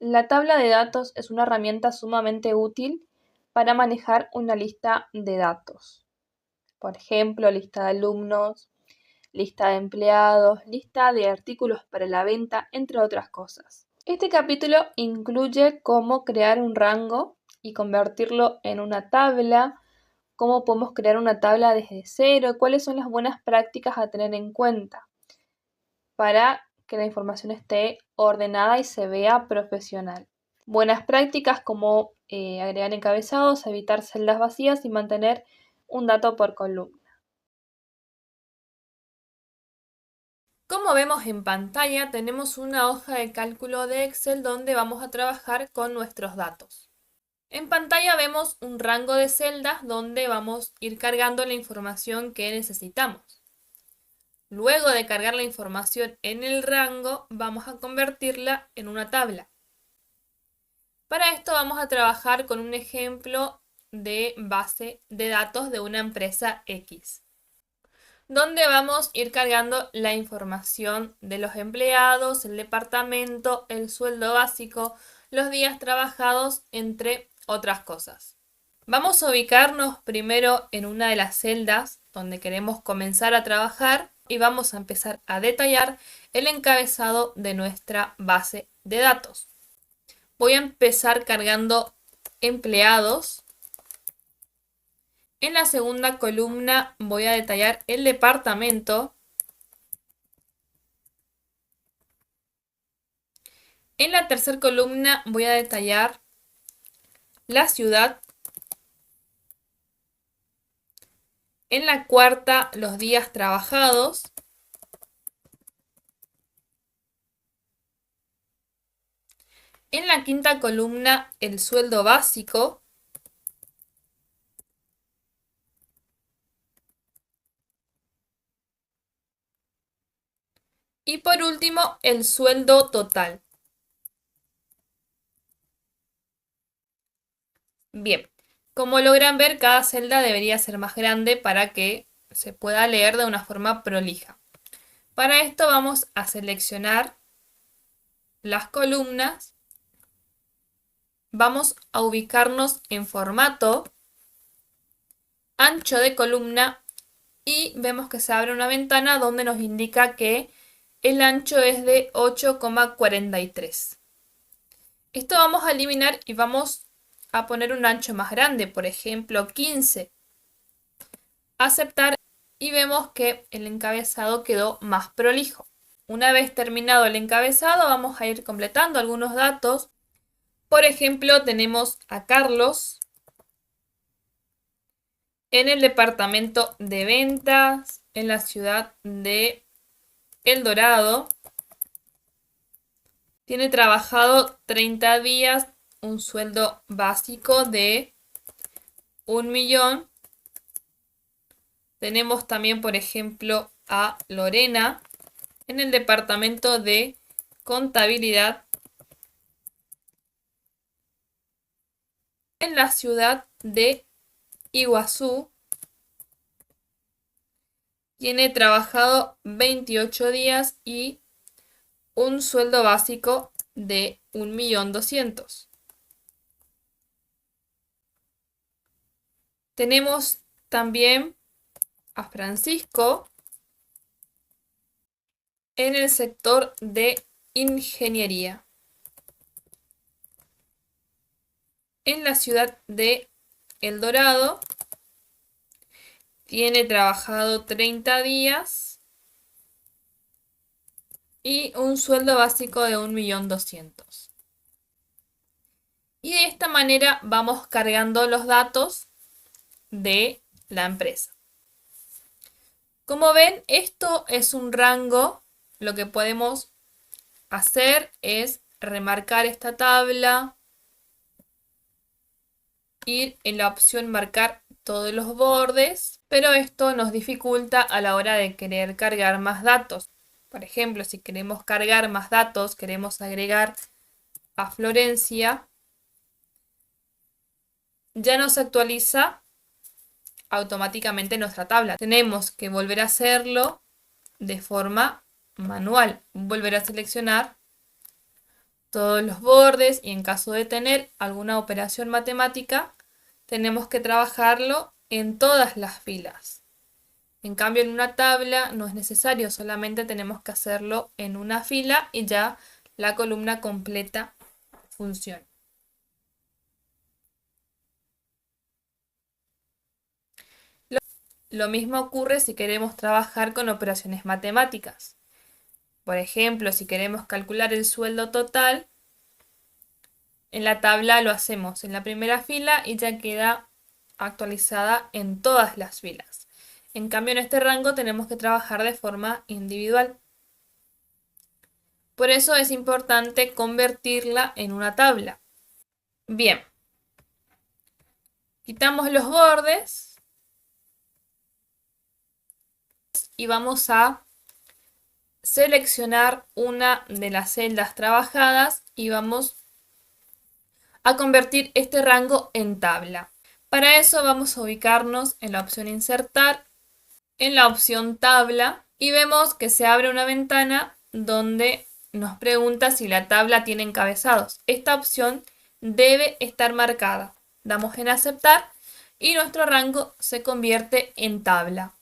La tabla de datos es una herramienta sumamente útil para manejar una lista de datos. Por ejemplo, lista de alumnos, lista de empleados, lista de artículos para la venta, entre otras cosas. Este capítulo incluye cómo crear un rango y convertirlo en una tabla, cómo podemos crear una tabla desde cero, cuáles son las buenas prácticas a tener en cuenta para que la información esté ordenada y se vea profesional. Buenas prácticas como agregar encabezados, evitar celdas vacías y mantener un dato por columna. Como vemos en pantalla, tenemos una hoja de cálculo de Excel donde vamos a trabajar con nuestros datos. En pantalla vemos un rango de celdas donde vamos a ir cargando la información que necesitamos. Luego de cargar la información en el rango, vamos a convertirla en una tabla. Para esto vamos a trabajar con un ejemplo de base de datos de una empresa X, donde vamos a ir cargando la información de los empleados, el departamento, el sueldo básico, los días trabajados, entre otras cosas. Vamos a ubicarnos primero en una de las celdas donde queremos comenzar a trabajar y vamos a empezar a detallar el encabezado de nuestra base de datos. Voy a empezar cargando empleados. En la segunda columna voy a detallar el departamento. En la tercera columna voy a detallar la ciudad. En la cuarta, los días trabajados. En la quinta columna, el sueldo básico. Y por último, el sueldo total. Bien, como logran ver, cada celda debería ser más grande para que se pueda leer de una forma prolija. Para esto vamos a seleccionar las columnas. Vamos a ubicarnos en formato, ancho de columna y vemos que se abre una ventana donde nos indica que el ancho es de 8,43. Esto vamos a eliminar y vamos a poner un ancho más grande, por ejemplo 15. Aceptar y vemos que el encabezado quedó más prolijo. Una vez terminado el encabezado vamos a ir completando algunos datos. Por ejemplo, tenemos a Carlos en el departamento de ventas en la ciudad de El Dorado. Tiene trabajado 30 días, un sueldo básico de 1.000.000. Tenemos también, por ejemplo, a Lorena en el departamento de contabilidad en la ciudad de Iguazú. Tiene trabajado 28 días y un sueldo básico de 1.200.000. Tenemos también a Francisco en el sector de ingeniería en la ciudad de El Dorado. Tiene trabajado 30 días y un sueldo básico de 1.200.000. Y de esta manera vamos cargando los datos de la empresa. Como ven, esto es un rango. Lo que podemos hacer es remarcar esta tabla, ir en la opción marcar todos los bordes, pero esto nos dificulta a la hora de querer cargar más datos. Por ejemplo, si queremos cargar más datos, queremos agregar a Florencia, ya nos actualiza automáticamente nuestra tabla. Tenemos que volver a hacerlo de forma manual. Volver a seleccionar todos los bordes y en caso de tener alguna operación matemática, tenemos que trabajarlo en todas las filas. En cambio, en una tabla no es necesario, solamente tenemos que hacerlo en una fila y ya la columna completa funciona. Lo mismo ocurre si queremos trabajar con operaciones matemáticas. Por ejemplo, si queremos calcular el sueldo total, en la tabla lo hacemos en la primera fila y ya queda actualizada en todas las filas. En cambio, en este rango tenemos que trabajar de forma individual. Por eso es importante convertirla en una tabla. Bien, quitamos los bordes y vamos a seleccionar una de las celdas trabajadas y vamos a convertir este rango en tabla. Para eso vamos a ubicarnos en la opción insertar, en la opción tabla y vemos que se abre una ventana donde nos pregunta si la tabla tiene encabezados. Esta opción debe estar marcada. Damos en aceptar y nuestro rango se convierte en tabla.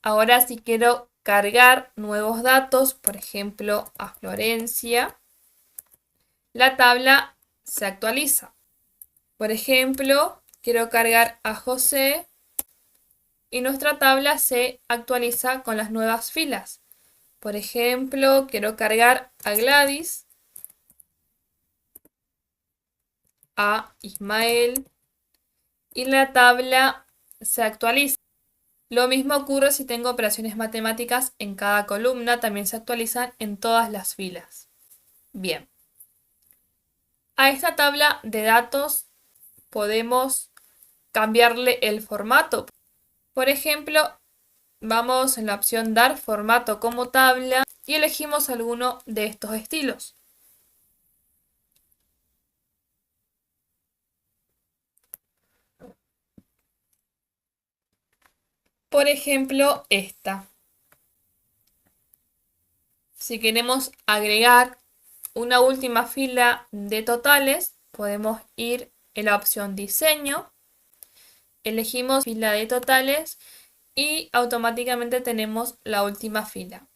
Ahora si quiero cargar nuevos datos, por ejemplo a Florencia, la tabla se actualiza. Por ejemplo, quiero cargar a José y nuestra tabla se actualiza con las nuevas filas. Por ejemplo, quiero cargar a Gladys, a Ismael y la tabla se actualiza. Lo mismo ocurre si tengo operaciones matemáticas en cada columna, también se actualizan en todas las filas. Bien. A esta tabla de datos podemos cambiarle el formato. Por ejemplo, vamos en la opción dar formato como tabla y elegimos alguno de estos estilos. Por ejemplo, esta. Si queremos agregar una última fila de totales, podemos ir en la opción diseño, elegimos fila de totales y automáticamente tenemos la última fila.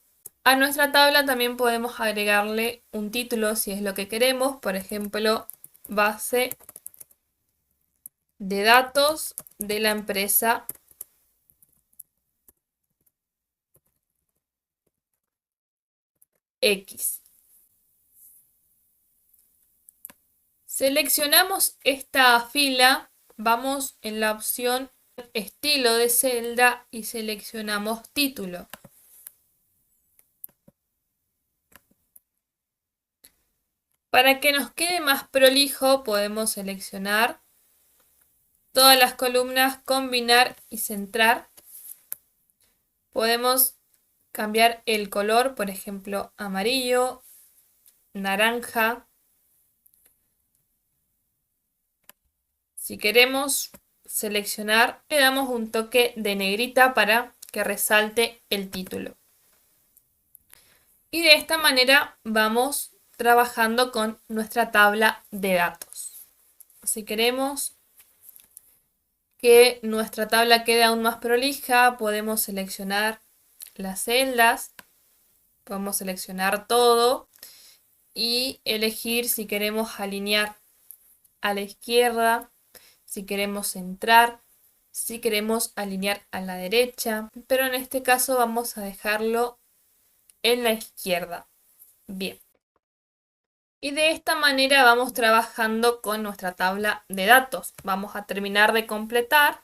A nuestra tabla también podemos agregarle un título si es lo que queremos, por ejemplo, base de datos de la empresa X. Seleccionamos esta fila, vamos en la opción estilo de celda y seleccionamos título. Para que nos quede más prolijo podemos seleccionar todas las columnas, combinar y centrar. Podemos cambiar el color, por ejemplo, amarillo, naranja. Si queremos seleccionar, le damos un toque de negrita para que resalte el título. Y de esta manera vamos trabajando con nuestra tabla de datos. Si queremos que nuestra tabla quede aún más prolija, podemos seleccionar las celdas, podemos seleccionar todo y elegir si queremos alinear a la izquierda, si queremos centrar, si queremos alinear a la derecha, pero en este caso vamos a dejarlo en la izquierda. Bien. Y de esta manera vamos trabajando con nuestra tabla de datos. Vamos a terminar de completar.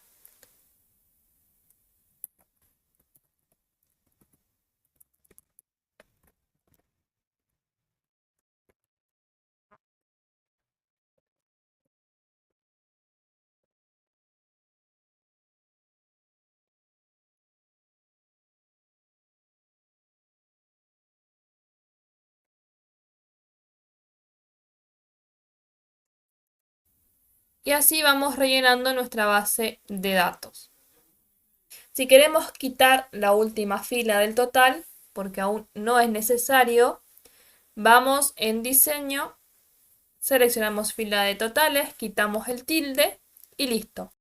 Y así vamos rellenando nuestra base de datos. Si queremos quitar la última fila del total, porque aún no es necesario, Vamos en diseño, seleccionamos fila de totales, quitamos el tilde y listo.